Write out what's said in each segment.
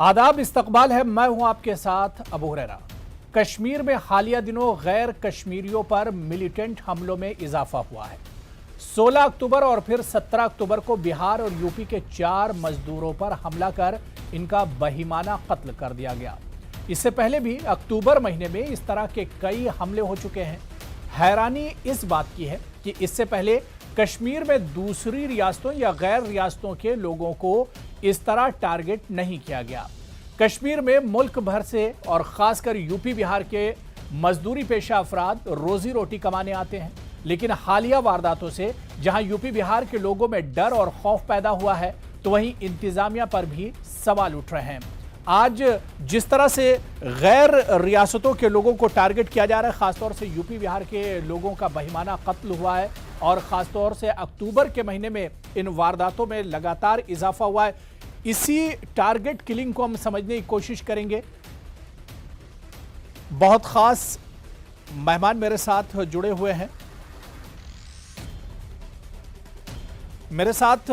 आदाब, इस्तकबाल है। मैं हूं आपके साथ अबू हुरैरा। कश्मीर में हालिया दिनों गैर कश्मीरियों पर मिलिटेंट हमलों में इजाफा हुआ है। 16 अक्टूबर और फिर 17 अक्टूबर को बिहार और यूपी के 4 मजदूरों पर हमला कर इनका बहिमाना कत्ल कर दिया गया। इससे पहले भी अक्टूबर महीने में इस तरह के कई हमले हो चुके हैं। हैरानी इस बात की है कि इससे पहले कश्मीर में दूसरी रियासतों या गैर रियासतों के लोगों को इस तरह टारगेट नहीं किया गया। कश्मीर में मुल्क भर से और खासकर यूपी बिहार के मजदूरी पेशा अफराद रोजी रोटी कमाने आते हैं, लेकिन हालिया वारदातों से जहां यूपी बिहार के लोगों में डर और खौफ पैदा हुआ है, तो वहीं इंतजामिया पर भी सवाल उठ रहे हैं। आज जिस तरह से गैर रियासतों के लोगों को टारगेट किया जा रहा है, खासतौर से यूपी बिहार के लोगों का बहिमाना कत्ल हुआ है और खासतौर से अक्टूबर के महीने में इन वारदातों में लगातार इजाफा हुआ है। इसी टारगेट किलिंग को हम समझने की कोशिश करेंगे। बहुत खास मेहमान मेरे साथ जुड़े हुए हैं। मेरे साथ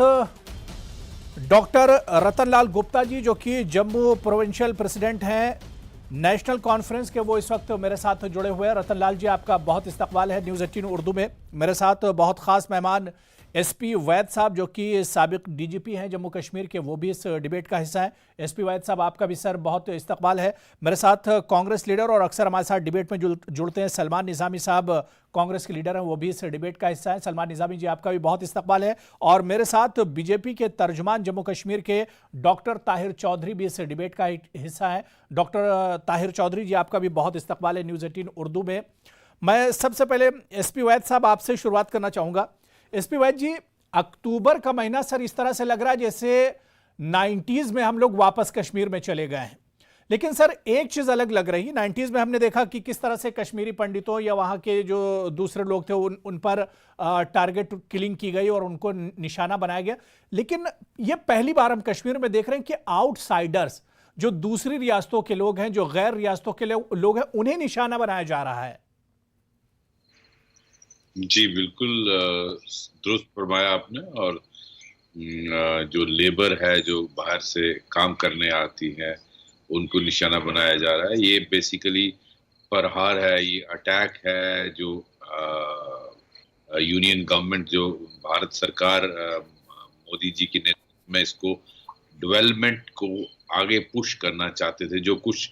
डॉक्टर रतनलाल गुप्ता जी, जो कि जम्मू प्रोविंशियल प्रेसिडेंट हैं नेशनल कॉन्फ्रेंस के, वो इस वक्त मेरे साथ जुड़े हुए हैं। रतनलाल जी, आपका बहुत इस्तकबाल है न्यूज़ 18 उर्दू में। मेरे साथ बहुत खास मेहमान एसपी वैद साहब, जो कि साबिक डीजीपी हैं जम्मू कश्मीर के, वो भी इस डिबेट का हिस्सा है। एसपी वैद साहब, आपका भी सर बहुत इस्तकबाल है। मेरे साथ कांग्रेस लीडर और अक्सर हमारे साथ डिबेट में जुड़ते हैं सलमान निज़ामी साहब, कांग्रेस के लीडर हैं, वो भी इस डिबेट का हिस्सा है। सलमान निज़ामी जी, आपका भी बहुत इस्तकबाल है। और मेरे साथ बीजेपी के तर्जमान जम्मू कश्मीर के डॉक्टर ताहिर चौधरी भी इस डिबेट का हिस्सा है। डॉक्टर ताहिर चौधरी जी, आपका भी बहुत इस्तकबाल है न्यूज़ 18 उर्दू में। मैं सबसे पहले एसपी वैद साहब आपसे शुरुआत करना चाहूँगा। एसपी वैद जी, अक्टूबर का महीना सर इस तरह से लग रहा है जैसे 90s में हम लोग वापस कश्मीर में चले गए हैं। लेकिन सर एक चीज अलग लग रही है। 90s में हमने देखा कि किस तरह से कश्मीरी पंडितों या वहां के जो दूसरे लोग थे उन पर टारगेट किलिंग की गई और उनको निशाना बनाया गया। लेकिन यह पहली बार हम कश्मीर में देख रहे हैं कि आउटसाइडर्स, जो दूसरी रियासतों के लोग हैं, जो गैर रियासतों के लोग हैं, उन्हें निशाना बनाया जा रहा है। जी बिल्कुल दुरुस्त फरमाया आपने। और जो लेबर है जो बाहर से काम करने आती है, उनको निशाना बनाया जा रहा है। ये बेसिकली प्रहार है, ये अटैक है जो यूनियन गवर्नमेंट, जो भारत सरकार मोदी जी के नेतृत्व में इसको डेवलपमेंट को आगे पुश करना चाहते थे, जो कुछ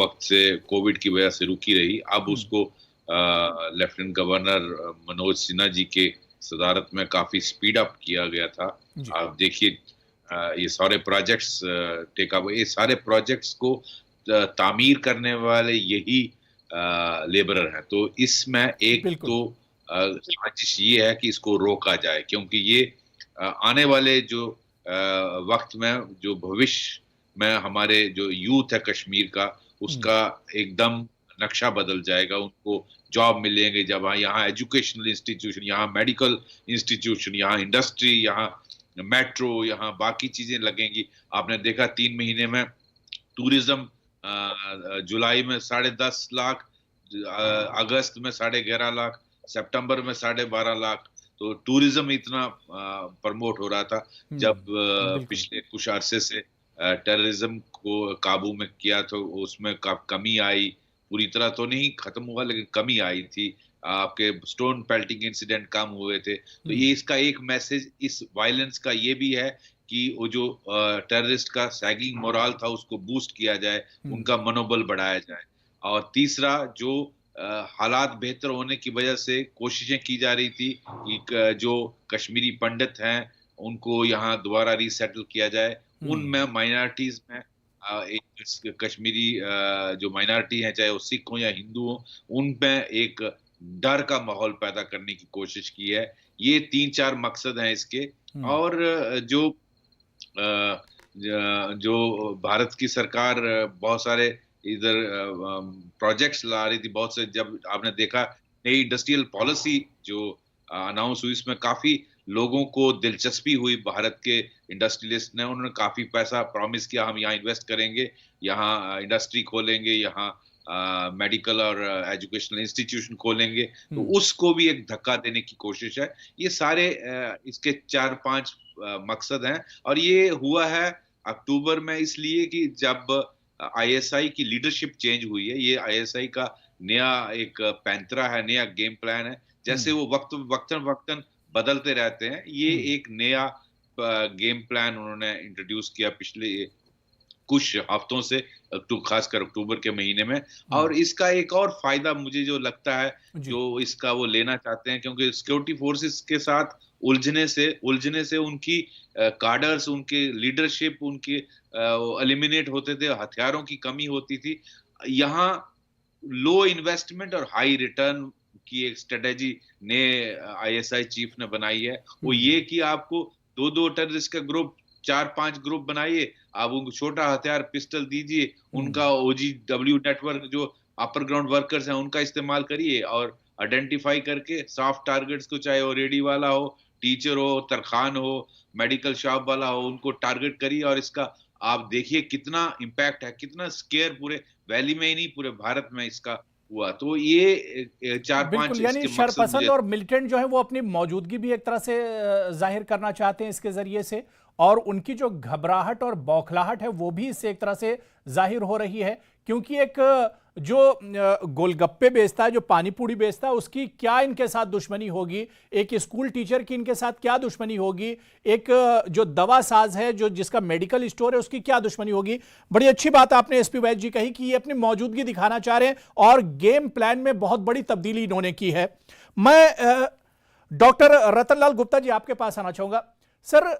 वक्त से कोविड की वजह से रुकी रही, अब उसको लेफ्टिनेंट गवर्नर मनोज सिन्हा जी के सदारत में काफी स्पीड अप किया गया था। आप देखिए ये सारे प्रोजेक्ट्स टेकअप, ये सारे प्रोजेक्ट्स को तामीर करने वाले यही लेबरर हैं। तो इसमें एक तो साजिश ये है कि इसको रोका जाए, क्योंकि ये आने वाले जो वक्त में, जो भविष्य में हमारे जो यूथ है कश्मीर का, उसका एकदम नक्शा बदल जाएगा। उनको जॉब मिलेंगे जब यहाँ एजुकेशनल इंस्टीट्यूशन, यहाँ मेडिकल इंस्टीट्यूशन, यहाँ इंडस्ट्री, यहाँ मेट्रो, यहाँ बाकी चीजें लगेंगी। आपने देखा 3 महीने में टूरिज्म, जुलाई में 10.5 लाख, अगस्त में 11.5 लाख, सितंबर में 12.5 लाख। तो टूरिज्म इतना प्रमोट हो रहा था। जब पिछले कुछ अरसे से टेररिज्म को काबू में किया तो उसमें कमी आई, पूरी तरह तो नहीं खत्म हुआ लेकिन कमी आई थी। आपके स्टोन पेल्टिंग इंसिडेंट कम हुए थे। तो ये इसका एक मैसेज इस वायलेंस का ये भी है कि वो जो टेररिस्ट का सैगिंग मोरल था उसको बूस्ट किया जाए, उनका मनोबल बढ़ाया जाए। और तीसरा, जो हालात बेहतर होने की वजह से कोशिशें की जा रही थी कि जो कश्मीरी पंडित हैं उनको यहाँ दोबारा रीसेटल किया जाए। उनमें माइनॉरिटीज में एक कश्मीरी जो माइनॉरिटी है, चाहे वो सिख हो या हिंदू हो, उनमें एक डर का माहौल पैदा करने की कोशिश की है। ये 3-4 मकसद हैं इसके। और जो भारत की सरकार बहुत सारे इधर प्रोजेक्ट्स ला रही थी, बहुत से, जब आपने देखा नई इंडस्ट्रियल पॉलिसी जो अनाउंस हुई, इसमें काफी लोगों को दिलचस्पी हुई। भारत के इंडस्ट्रियलिस्ट ने, उन्होंने काफी पैसा प्रॉमिस किया, हम यहाँ इन्वेस्ट करेंगे, यहाँ इंडस्ट्री खोलेंगे, यहाँ मेडिकल और एजुकेशनल इंस्टीट्यूशन खोलेंगे। तो उसको भी एक धक्का देने की कोशिश है। ये सारे इसके 4-5 मकसद हैं। और ये हुआ है अक्टूबर में इसलिए कि जब आईएसआई की लीडरशिप चेंज हुई है, ये आईएसआई का नया एक पैंतरा है, नया गेम प्लान है। जैसे वो वक्तन वक्तन बदलते रहते हैं, ये एक नया गेम प्लान उन्होंने इंट्रोड्यूस किया पिछले कुछ हफ्तों से, खासकर अक्टूबर के महीने में। और इसका एक और फायदा मुझे जो लगता है, जो इसका वो लेना चाहते हैं, क्योंकि सिक्योरिटी फोर्सेस के साथ उलझने से उनकी कार्डर्स, उनके लीडरशिप, उनके एलिमिनेट होते थे, हथियारों की कमी होती थी। यहाँ लो इन्वेस्टमेंट और हाई रिटर्न की एक स्ट्रेटेजी ने आईएसआई चीफ ने बनाई है। वो ये कि आपको दो टेररिस्ट का ग्रुप, 4-5 ग्रुप बनाइए, आप उनको छोटा हथियार पिस्टल दीजिए, उनका ओजीडब्ल्यू नेटवर्क जो अपर ग्राउंड वर्कर्स हैं उनका इस्तेमाल करिए, और आइडेंटिफाई करके सॉफ्ट टारगेट्स को, चाहे वो रेडी वाला हो, टीचर हो, तरखान हो, मेडिकल शॉप वाला हो, उनको टारगेट करिए। और इसका आप देखिए कितना इम्पैक्ट है, कितना स्केयर पूरे वैली में ही नहीं पूरे भारत में इसका हुआ। तो ये 4-5 यानी इसके मकसद शरपसंद और मिलिटेंट जो है वो अपनी मौजूदगी भी एक तरह से जाहिर करना चाहते हैं इसके जरिए से, और उनकी जो घबराहट और बौखलाहट है वो भी इससे एक तरह से जाहिर हो रही है। क्योंकि एक जो गोलगप्पे बेचता है, जो पानी पूरी बेचता है, उसकी क्या इनके साथ दुश्मनी होगी, एक स्कूल टीचर की इनके साथ क्या दुश्मनी होगी, एक जो दवा साज है, जो जिसका मेडिकल स्टोर है, उसकी क्या दुश्मनी होगी। बड़ी अच्छी बात आपने एसपी वैद्य जी कही कि ये अपनी मौजूदगी दिखाना चाह रहे हैं और गेम प्लान में बहुत बड़ी तब्दीली इन्होंने की है। मैं डॉक्टर रतनलाल गुप्ता जी आपके पास आना चाहूंगा। सर,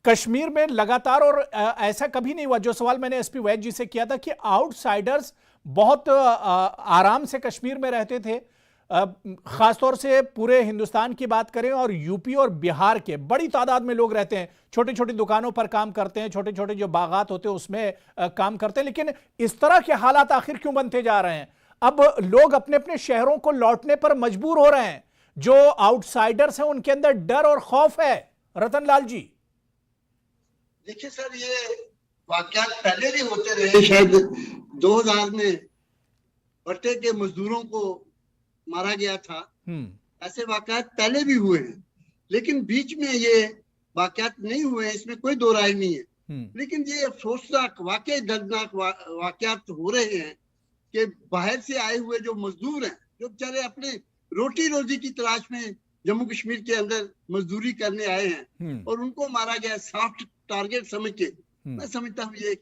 कश्मीर में लगातार, और ऐसा कभी नहीं हुआ, जो सवाल मैंने एसपी वैद्य जी से किया था कि आउटसाइडर्स बहुत आराम से कश्मीर में रहते थे, खासतौर से पूरे हिंदुस्तान की बात करें और यूपी और बिहार के बड़ी तादाद में लोग रहते हैं, छोटी छोटी दुकानों पर काम करते हैं, छोटे छोटे जो बागात होते हैं उसमें काम करते हैं। लेकिन इस तरह के हालात आखिर क्यों बनते जा रहे हैं? अब लोग अपने अपने शहरों को लौटने पर मजबूर हो रहे हैं। जो आउटसाइडर्स हैं उनके अंदर डर और खौफ है। रतनलाल जी, देखिए सर, ये वाकयात पहले भी होते रहे। शायद 2000 में भट्टे के मजदूरों को मारा गया था, ऐसे वाकयात पहले भी हुए हैं, लेकिन बीच में ये वाकयात नहीं हुए हैं, इसमें कोई दो राय नहीं है। लेकिन ये अफसोसनाक, वाकई दर्दनाक वाकयात हो रहे हैं कि बाहर से आए हुए जो मजदूर हैं, जो बेचारे अपने रोटी रोजी की तलाश में जम्मू कश्मीर के अंदर मजदूरी करने आए हैं, और उनको मारा गया सॉफ्ट टारगेट समझ के। मैं समझता हूँ ये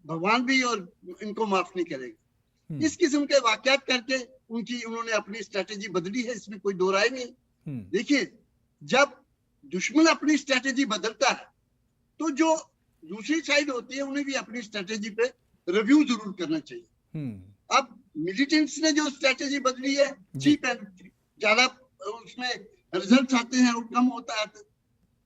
भगवान भी और इनको माफ नहीं करेगा। इस किस्म के वाकयात करके उन्होंने अपनी स्ट्रेटेजी बदली है, इसमें कोई दो राय नहीं। देखिए, जब दुश्मन अपनी स्ट्रेटेजी बदलता है तो जो दूसरी साइड होती है उन्हें भी अपनी स्ट्रेटेजी पे रिव्यू जरूर करना चाहिए। अब मिलिटेंट्स ने जो स्ट्रेटेजी बदली है, चीप एंड ज्यादा उसमें रिजल्ट आते हैं, आउटकम होता है,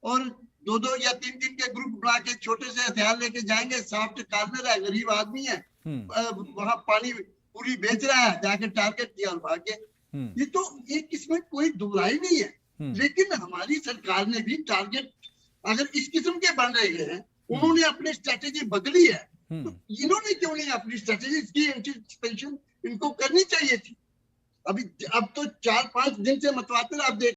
और 2-2 या 3 दिन के ग्रुप बना के छोटे से हथियार लेके जाएंगे। सॉफ्ट कार्नर है, गरीब आदमी है, वहां पानी पूरी बेच रहा है, जाके टारगेट किया और भाग गए। ये तो एक इसमें कोई दुराई नहीं है। लेकिन हमारी सरकार ने भी टारगेट अगर इस किस्म के बन रहे हैं, उन्होंने अपनी स्ट्रेटेजी बदली है, तो इन्होंने क्यों नहीं अपनी स्ट्रेटेजी की एंटिसिपेशन इनको करनी चाहिए थी। अब तो 4-5 दिन से मतवातिर आप देख